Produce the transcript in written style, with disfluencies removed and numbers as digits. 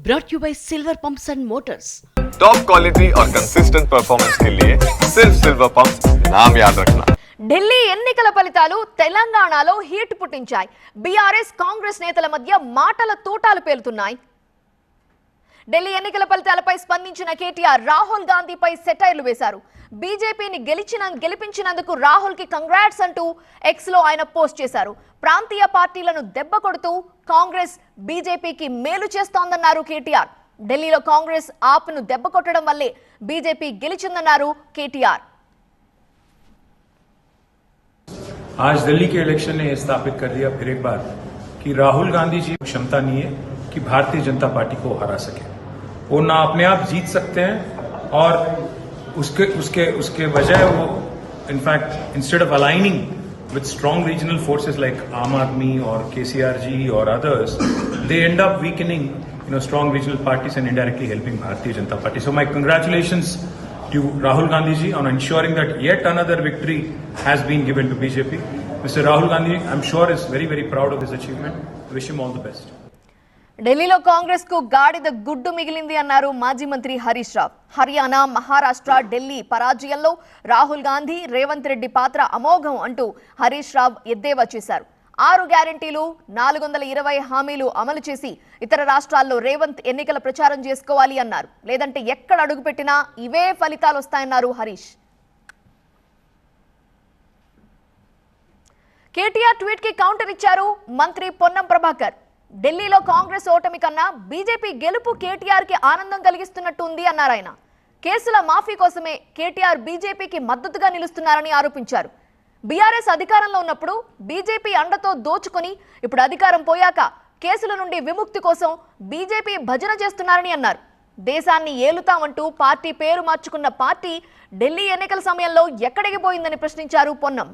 brought you by Silver Pumps and Motors. Top quality और consistent performance के लिए सिर्फ सिल्वर पंप्स नाम याद रखना। ఢిల్లీ ఎన్నికల ఫలితాలు తెలంగాణలో హీట్ పుట్టించాయి. బీఆర్ఎస్ కాంగ్రెస్ నేతల మధ్య మాటల తూటాలు పేలుతున్నాయి. ఢిల్లీ ఎన్నికల ఫలితాలపై స్పందించిన కేటీఆర్ రాహుల్ గాంధీపై సెటైర్లు వేశారు. బీజేపీని గెలిపించినందుకు రాహుల్ కి కంగ్రాట్స్ అంటూ ఎక్స్ లో ఆయన పోస్ట్ చేశారు. ప్రాంతీయ పార్టీలను దెబ్బ కొడుతూ కాంగ్రెస్ బీజేపీకి మేలు చేస్తోందన్నారు కేటీఆర్. ఢిల్లీలో కాంగ్రెస్ ఆప్ను దెబ్బ కొట్టడం వల్లే బీజేపీ గెలిచిందన్నారు కేటీఆర్. आज दिल्ली के इलेक्शन ने स्थापित कर दिया फिर एक बार कि राहुल गांधी जी क्षमता नहीं है कि भारतीय जनता पार्टी को हरा सके. वो ना अपने आप जीत सकते हैं और उसके वजह वो in fact instead of aligning with strong regional forces like Aam Aadmi or KCRG or others, they end up weakening strong regional parties and indirectly helping Bharatiya Janata Party. So my congratulations to Rahul Gandhi ji on ensuring that yet another victory has been given to BJP. Mr. Rahul Gandhi, I'm sure is very, very proud of his achievement. Wish him all the best. ఢిల్లీలో కాంగ్రెస్ కు గాడిద గుడ్డు మిగిలింది అన్నారు మాజీ మంత్రి హరీష్ రావు. హర్యానా, మహారాష్ట్ర, ఢిల్లీ పరాజయంలో రాహుల్ గాంధీ, రేవంత్ రెడ్డి పాత్ర అమోఘం అంటూ హరీష్ రావు ఎద్దేవా చేశారు. 6 గ్యారెంటీలు, 420 హామీలు అమలు చేసి ఇతర రాష్ట్రాల్లో రేవంత్ ఎన్నికల ప్రచారం చేసుకోవాలి అన్నారు. లేదంటే ఎక్కడ అడుగుపెట్టినా ఇవే ఫలితాలు వస్తాయన్నారు హరీష్. కేటీఆర్ ట్వీట్ కి కౌంటర్ ఇచ్చారు మంత్రి పొన్నం ప్రభాకర్. ఢిల్లీలో కాంగ్రెస్ ఓటమి కన్నా బీజేపీ గెలుపు కేటీఆర్ కి ఆనందం కలిగిస్తున్నట్టు ఉంది అన్నారు ఆయన. కేసుల మాఫీ కోసమే కేటీఆర్ బీజేపీకి మద్దతుగా నిలుస్తున్నారని ఆరోపించారు. బీఆర్ఎస్ అధికారంలో ఉన్నప్పుడు బీజేపీ అండతో దోచుకొని ఇప్పుడు అధికారం పోయాక కేసుల నుండి విముక్తి కోసం బీజేపీ భజన చేస్తున్నారని అన్నారు. దేశాన్ని ఏలుతామంటూ పార్టీ పేరు మార్చుకున్న పార్టీ ఢిల్లీ ఎన్నికల సమయంలో ఎక్కడికి పోయిందని ప్రశ్నించారు పొన్నం.